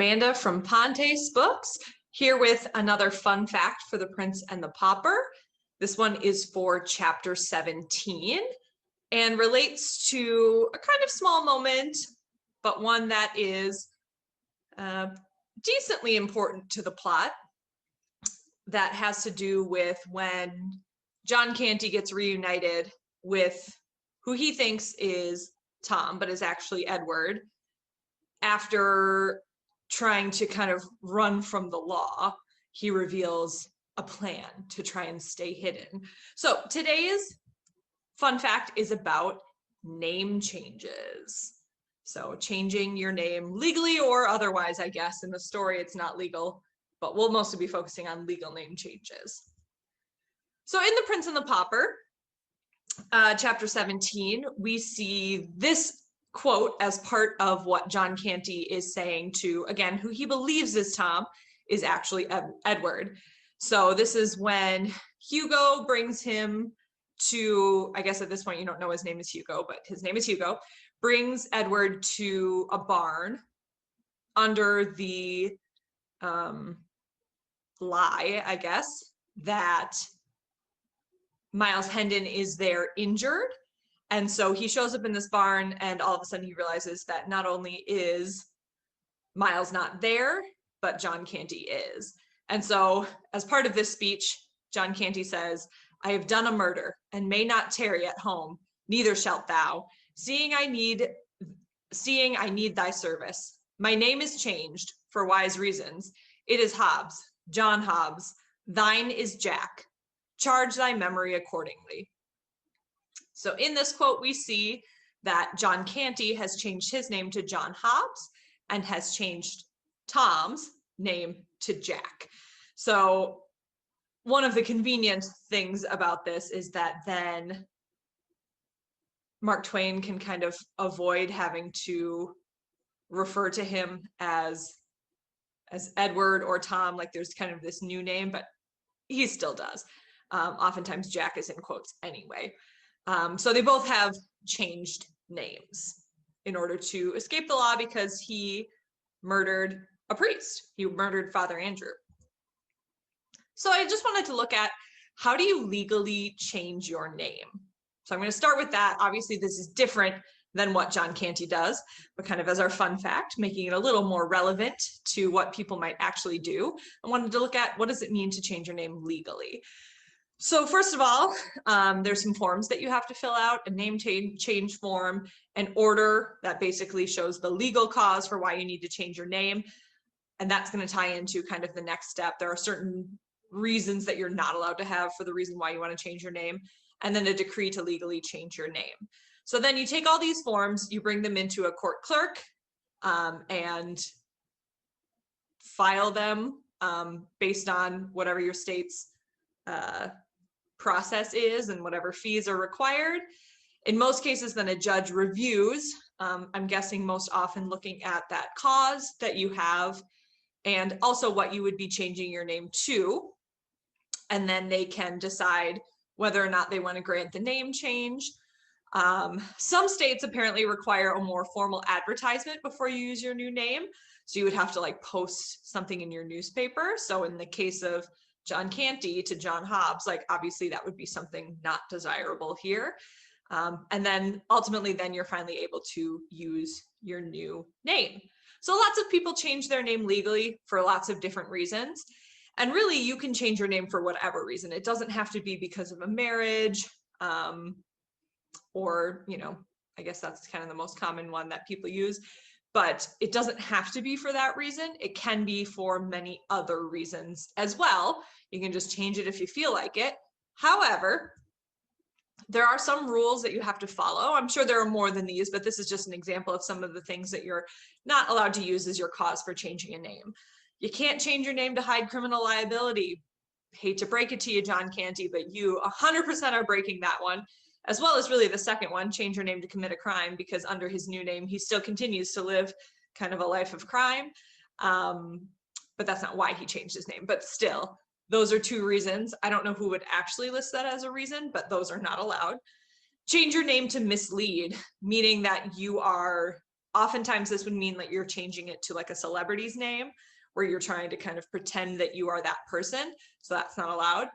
Amanda from Pontes Books, here with another fun fact for The Prince and the Pauper. This one is for chapter 17 and relates to a kind of small moment, but one that is decently important to the plot. That has to do with when John Canty gets reunited with who he thinks is Tom, but is actually Edward, after trying to kind of run from the law. He reveals a plan to try and stay hidden. So today's fun fact is about name changes. So changing your name legally or otherwise, I guess. In the story, it's not legal, but we'll mostly be focusing on legal name changes. So in The Prince and the Pauper, chapter 17, we see this quote as part of what John Canty is saying to, again, who he believes is Tom, is actually Edward. So this is when Hugo brings him to, I guess at this point you don't know his name is Hugo, but his name is Hugo, brings Edward to a barn under the lie, I guess, that Miles Hendon is there injured. And so he shows up in this barn, and all of a sudden he realizes that not only is Miles not there, but John Canty is. And so as part of this speech, John Canty says, "I have done a murder and may not tarry at home, neither shalt thou, seeing I need thy service. My name is changed for wise reasons. It is Hobbs, John Hobbs. Thine is Jack. Charge thy memory accordingly." So in this quote, we see that John Canty has changed his name to John Hobbs and has changed Tom's name to Jack. So one of the convenient things about this is that then Mark Twain can kind of avoid having to refer to him as Edward or Tom, like there's kind of this new name, but he still does. Oftentimes Jack is in quotes anyway. So they both have changed names in order to escape the law because he murdered a priest. He murdered Father Andrew. So I just wanted to look at, how do you legally change your name? So I'm going to start with that. Obviously, this is different than what John Canty does, but kind of as our fun fact, making it a little more relevant to what people might actually do. I wanted to look at, what does it mean to change your name legally? So first of all, there's some forms that you have to fill out, a name change form, an order that basically shows the legal cause for why you need to change your name. And that's going to tie into kind of the next step. There are certain reasons that you're not allowed to have for the reason why you want to change your name, and then a decree to legally change your name. So then you take all these forms, you bring them into a court clerk and file them based on whatever your state's process is and whatever fees are required. In most cases, then a judge reviews, I'm guessing most often looking at that cause that you have and also what you would be changing your name to. And then they can decide whether or not they want to grant the name change. Some states apparently require a more formal advertisement before you use your new name. So you would have to like post something in your newspaper. So in the case of John Canty to John Hobbs, like obviously that would be something not desirable here. And then ultimately then you're finally able to use your new name. So lots of people change their name legally for lots of different reasons. And really you can change your name for whatever reason. It doesn't have to be because of a marriage or, you know, I guess that's kind of the most common one that people use. But it doesn't have to be for that reason. It can be for many other reasons as well. You can just change it if you feel like it. However, there are some rules that you have to follow. I'm sure there are more than these, but this is just an example of some of the things that you're not allowed to use as your cause for changing a name. You can't change your name to hide criminal liability. Hate to break it to you, John Canty, but you 100% are breaking that one, as well as really the second one, change your name to commit a crime, because under his new name, he still continues to live kind of a life of crime. But that's not why he changed his name, but still, those are two reasons. I don't know who would actually list that as a reason, but those are not allowed. Change your name to mislead, meaning that you are oftentimes this would mean that you're changing it to like a celebrity's name, where you're trying to kind of pretend that you are that person. So that's not allowed.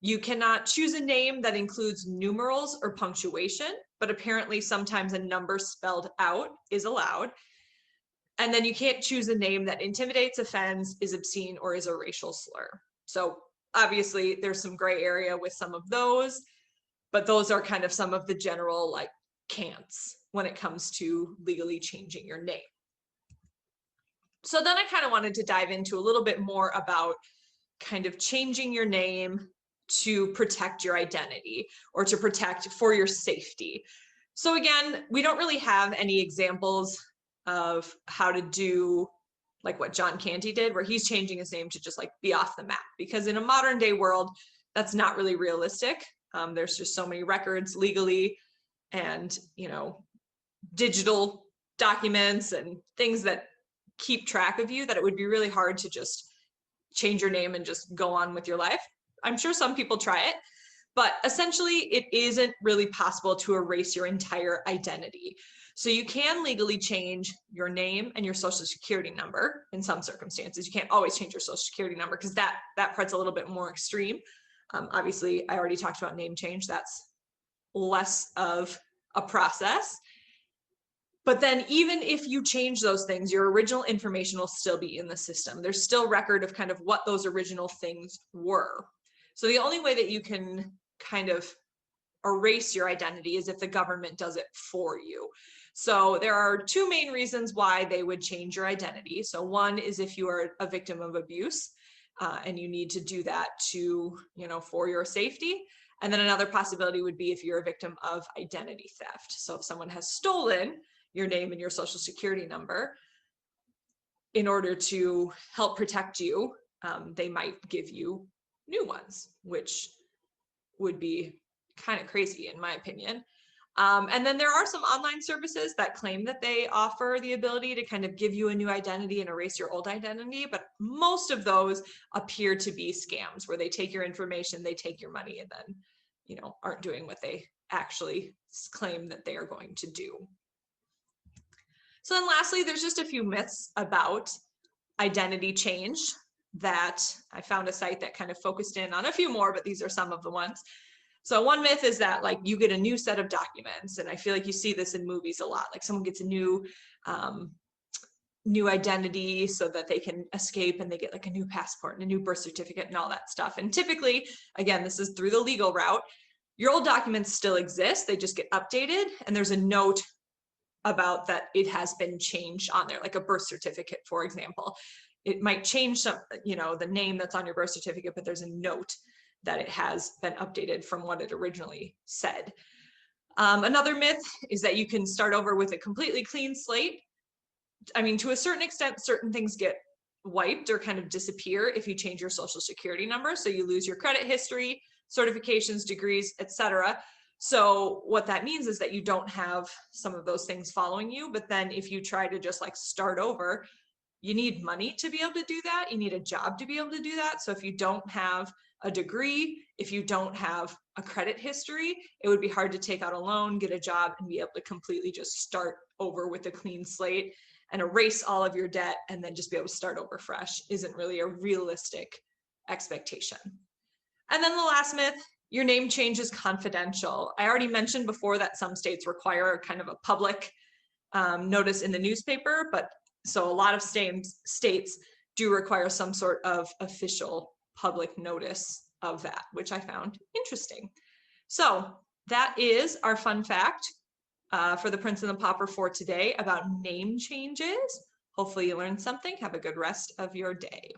You cannot choose a name that includes numerals or punctuation, but apparently sometimes a number spelled out is allowed. And then you can't choose a name that intimidates, offends, is obscene, or is a racial slur. So obviously there's some gray area with some of those, but those are kind of some of the general like can'ts when it comes to legally changing your name. So then I kind of wanted to dive into a little bit more about kind of changing your name to protect your identity or to protect for your safety. So again, we don't really have any examples of how to do like what John Canty did, where he's changing his name to just like be off the map, because in a modern day world, that's not really realistic. There's just so many records legally and, you know, digital documents and things that keep track of you that it would be really hard to just change your name and just go on with your life. I'm sure some people try it, but essentially it isn't really possible to erase your entire identity. So you can legally change your name and your social security number in some circumstances. You can't always change your social security number because that part's a little bit more extreme. Obviously, I already talked about name change. That's less of a process. But then even if you change those things, your original information will still be in the system. There's still record of kind of what those original things were. So the only way that you can kind of erase your identity is if the government does it for you. So there are two main reasons why they would change your identity. So one is if you are a victim of abuse and you need to do that to, you know, for your safety. And then another possibility would be if you're a victim of identity theft. So if someone has stolen your name and your social security number, in order to help protect you, they might give you new ones, which would be kind of crazy in my opinion. And then there are some online services that claim that they offer the ability to kind of give you a new identity and erase your old identity, but most of those appear to be scams where they take your information, they take your money, and then, you know, aren't doing what they actually claim that they are going to do. So then lastly, there's just a few myths about identity change that I found a site that kind of focused in on a few more, but these are some of the ones. So one myth is that like you get a new set of documents, and I feel like you see this in movies a lot. Like someone gets a new identity so that they can escape, and they get like a new passport and a new birth certificate and all that stuff. And typically, again, this is through the legal route. Your old documents still exist, they just get updated, and there's a note about that it has been changed on there, like a birth certificate, for example. It might change some, you know, the name that's on your birth certificate, but there's a note that it has been updated from what it originally said. Another myth is that you can start over with a completely clean slate. I mean, to a certain extent, certain things get wiped or kind of disappear if you change your social security number. So you lose your credit history, certifications, degrees, etc. So what that means is that you don't have some of those things following you. But then if you try to just like start over, you need money to be able to do that. You need a job to be able to do that. So if you don't have a degree, if you don't have a credit history, it would be hard to take out a loan, get a job, and be able to completely just start over with a clean slate and erase all of your debt and then just be able to start over fresh isn't really a realistic expectation. And then the last myth, your name change is confidential. I already mentioned before that some states require kind of a public notice in the newspaper, but so a lot of states do require some sort of official public notice of that, which I found interesting. So that is our fun fact for the Prince and the Pauper for today about name changes. Hopefully you learned something. Have a good rest of your day.